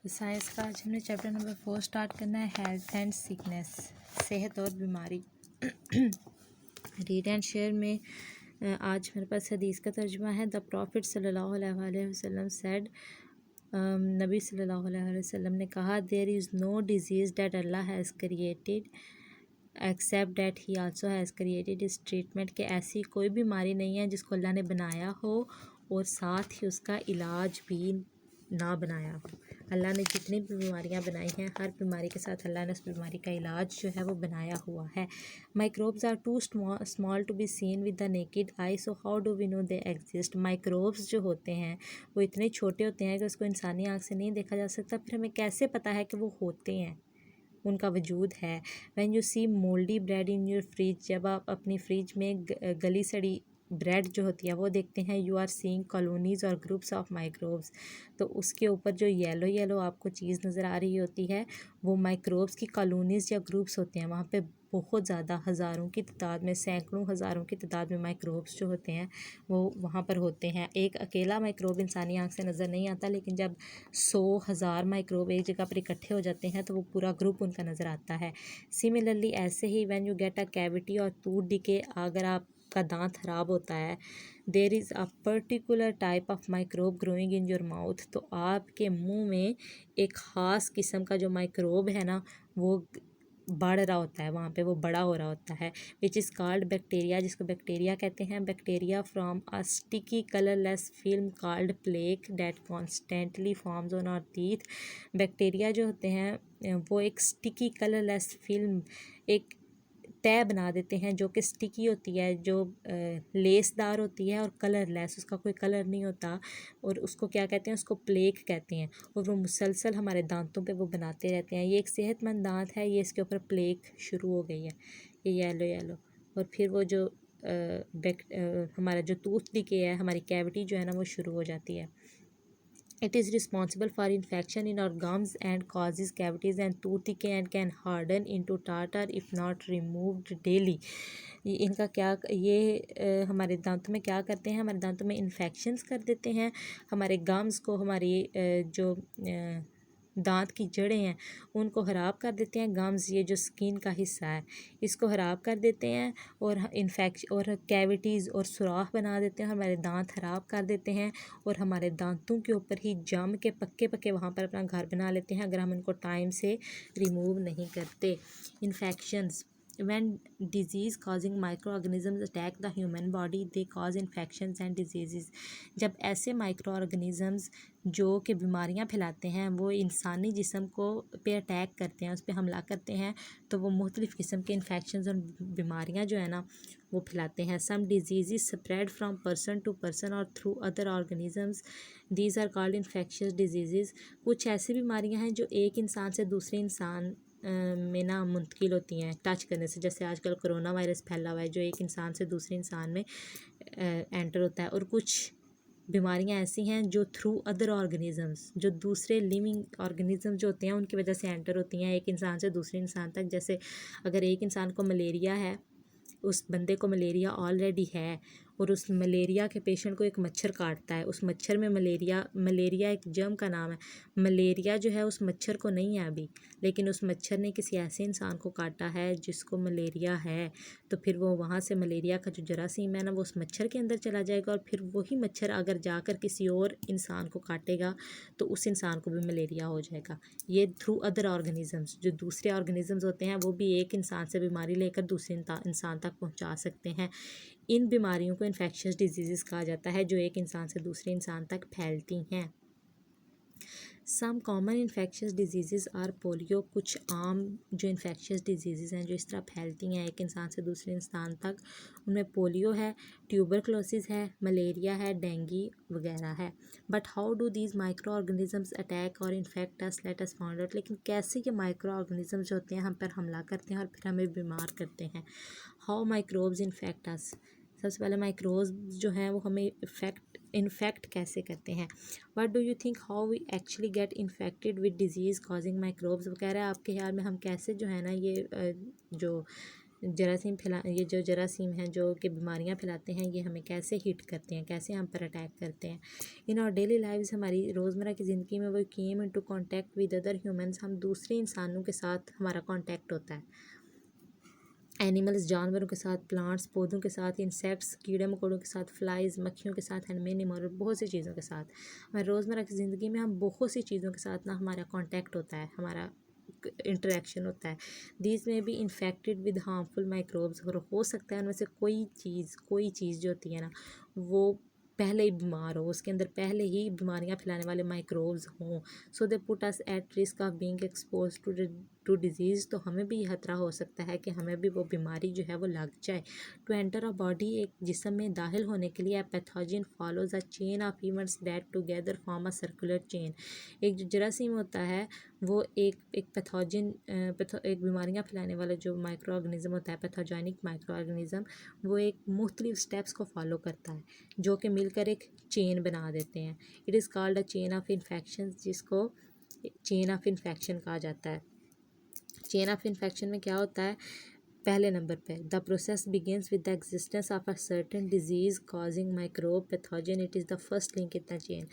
Science का आज हमने चैप्टर नंबर 4 स्टार्ट करना है, हेल्थ एंड सिकनेस, सेहत और बीमारी। रीड एंड शेयर में आज मेरे पास हदीस का तर्जुमा है। द प्रॉफिट सल्लल्लाहु अलैहि वसल्लम सेड, नबी सल्लल्लाहु अलैहि वसल्लम ने कहा, there is no disease that Allah has created except that he also has created इस ट्रीटमेंट के। ऐसी कोई बीमारी नहीं है जिसको अल्लाह ने बनाया हो और साथ ही उसका इलाज भी ना बनाया हो। अल्लाह ने जितनी भी बीमारियां बनाई हैं, हर बीमारी के साथ अल्लाह ने उस बीमारी का इलाज जो है वो बनाया हुआ है। Microbes are too small to be seen with the naked eye, so how do we know they exist. Microbes जो होते हैं वो इतने छोटे होते हैं कि उसको इंसानी आँख से नहीं देखा जा सकता, फिर हमें कैसे पता है कि वो होते हैं, उनका वजूद है। When you see mouldy bread in your fridge, जब आप अपनी फ्रिज में गली सड़ी ब्रेड जो होती है वो देखते हैं, यू आर सीइंग कॉलोनीज़ और ग्रुप्स ऑफ माइक्रोब्स। तो उसके ऊपर जो येलो येलो आपको चीज़ नज़र आ रही होती है वो माइक्रोब्स की कॉलोनीज़ या ग्रुप्स होते हैं। वहाँ पे बहुत ज़्यादा हज़ारों की तादाद में, सैकड़ों हज़ारों की तादाद में माइक्रोब्स जो होते हैं वो वहाँ पर होते हैं। एक अकेला माइक्रोब इंसानी आँख से नज़र नहीं आता, लेकिन जब 100,000 माइक्रोब एक जगह पर इकट्ठे हो जाते हैं तो वो पूरा ग्रुप उनका नज़र आता है। सिमिलरली ऐसे ही when you get a cavity और टूथ डिके, अगर आपका दांत खराब होता है, there is a particular type of microbe growing in your mouth, तो आपके मुंह में एक ख़ास किस्म का जो माइक्रोब है ना वो बढ़ रहा होता है, वहाँ पे वो बड़ा हो रहा होता है, विच इज़ कॉल्ड बैक्टीरिया, जिसको बैक्टीरिया कहते हैं। Bacteria from a sticky colourless film called plaque that constantly forms on our teeth. Bacteria जो होते हैं वो एक स्टिकी कलरलेस फिल्म, एक तय बना देते हैं जो कि स्टिकी होती है, जो लेसदार होती है और कलरलेस, उसका कोई कलर नहीं होता, और उसको क्या कहते हैं, उसको प्लेक कहते हैं। और वो मुसलसल हमारे दांतों पे वो बनाते रहते हैं। ये एक सेहतमंद दांत है, ये इसके ऊपर प्लेक शुरू हो गई है, ये येलो येलो। और फिर वो जो हमारा जो टूथ डिके है, हमारी कैविटी जो है ना वो शुरू हो जाती है। It is responsible for infection in our gums and causes cavities and tooth decay and can harden into tartar if not removed daily. इनका क्या, ये हमारे दांतों में क्या करते हैं, हमारे दांतों में इन्फेक्शंस कर देते हैं, हमारे गम्स को, हमारी जो दांत की जड़ें हैं उनको ख़राब कर देते हैं। गम्स ये जो स्किन का हिस्सा है इसको ख़राब कर देते हैं और इन्फेक्शन और कैविटीज़ और सुराख बना देते हैं, हमारे दांत ख़राब कर देते हैं और हमारे दांतों के ऊपर ही जम के पक्के पक्के वहाँ पर अपना घर बना लेते हैं अगर हम उनको टाइम से रिमूव नहीं करते। Infections, when disease causing microorganisms attack the human body they cause infections and diseases। जब ऐसे माइक्रो जो कि बीमारियां फैलाते हैं वो इंसानी जिस्म को पे अटैक करते हैं, उस पर हमला करते हैं, तो वो मुख्तलिफ़ किस्म के इन्फेक्शंस और बीमारियां जो है ना वो फैलाते हैं। Some disease spread from person to person और through other organisms, these are called infectious disease. कुछ ऐसी बीमारियां हैं जो एक इंसान से दूसरे इंसान में ना मुंतकिल होती हैं टच करने से, जैसे आजकल कोरोना वायरस फैला हुआ है जो एक इंसान से दूसरे इंसान में एंटर होता है। और कुछ बीमारियां ऐसी हैं जो थ्रू अदर ऑर्गेनिजम्स, जो दूसरे लिविंग ऑर्गेनिज्म जो होते हैं उनकी वजह से एंटर होती हैं एक इंसान से दूसरे इंसान तक। जैसे अगर एक इंसान को मलेरिया है, उस बंदे को मलेरिया ऑलरेडी है और उस मलेरिया के पेशेंट को एक मच्छर काटता है, उस मच्छर में मलेरिया एक जर्म का नाम है, मलेरिया जो है उस मच्छर को नहीं है अभी, लेकिन उस मच्छर ने किसी ऐसे इंसान को काटा है जिसको मलेरिया है, तो फिर वो वहाँ से मलेरिया का जो जरासीम है ना वो उस मच्छर के अंदर चला जाएगा और फिर वही मच्छर अगर जाकर किसी और इंसान को काटेगा तो उस इंसान को भी मलेरिया हो जाएगा। ये थ्रू अदर ऑर्गेनिजम्स, जो दूसरे ऑर्गेनिजम्स होते हैं वो भी एक इंसान से बीमारी लेकर दूसरे इंसान तक पहुँचा सकते हैं। इन बीमारियों को इन्फेक्शियस डिजीज़ कहा जाता है जो एक इंसान से दूसरे इंसान तक फैलती हैं। Some common infectious diseases are polio, कुछ आम जो इन्फेक्शियस डिजीज़ हैं जो इस तरह फैलती हैं एक इंसान से दूसरे इंसान तक, उनमें पोलियो है, ट्यूबरक्लोसिस है, मलेरिया है, डेंगू वगैरह है। But how do these micro organisms attack और इन्फेक्ट अस, लेट अस फाइंड आउट। लेकिन कैसे ये माइक्रो ऑर्गेनिजम्स जो होते हैं हम पर हमला करते हैं और फिर हमें बीमार करते हैं। हाउ माइक्रोब्स इन्फेक्ट अस, सबसे पहले माइक्रोब्स जो हैं वो हमें इन्फेक्ट कैसे करते हैं। What do you think how we actually get infected with disease causing microbes, वो कह रहा है आपके ख्याल में हम कैसे जो है ना ये जो ये जो जरासीम हैं जो कि बीमारियां फैलाते हैं, ये हमें कैसे हिट करते हैं, कैसे हम पर अटैक करते हैं। इन और डेली लाइव्स, हमारी रोज़मर्रा की ज़िंदगी में वो came into contact with other humans, हम दूसरे इंसानों के साथ हमारा कांटेक्ट होता है, एनिमल्स जानवरों के साथ, प्लांट्स पौधों के साथ, इंसेक्ट्स कीड़े मकोड़ों के साथ, फ्लाइज मक्खियों के साथ, एंड मेनी मोर, बहुत सी चीज़ों के साथ। हमारे रोज़मर्रा की ज़िंदगी में हम बहुत सी चीज़ों के साथ ना हमारा कांटेक्ट होता है, हमारा इंटरेक्शन होता है। दीज में भी इन्फेक्टेड विद हार्मफुल माइक्रोब्स, और हो सकता है उनमें से कोई चीज़ जो होती है ना वो पहले ही बीमार हो, उसके अंदर पहले ही बीमारियां फैलाने वाले माइक्रोब्स हों। So they put us at risk of being expose to disease, तो हमें भी खतरा हो सकता है कि हमें भी वो बीमारी जो है वो लग जाए। टू एंटर अ बॉडी, एक जिस्म में दाखिल होने के लिए, pathogen follows a chain of events that together form a circular chain. एक जो जरासीम होता है वो एक पैथोजन एक बीमारियां फैलाने वाला जो माइक्रो ऑर्गेनिज़म होता है, पैथोजेनिक माइक्रो ऑर्गेनिज़म, वो एक मुख्तलिफ स्टेप्स को फॉलो करता है जो कि मिलकर एक चेन बना देते हैं। It is called a chain of infection, जिसको चेन ऑफ इन्फेक्शन कहा जाता है। चेन ऑफ इन्फेक्शन में क्या होता है, पहले नंबर पे the process begins with the existence of a certain disease causing microbe pathogen, it is the first link in the chain.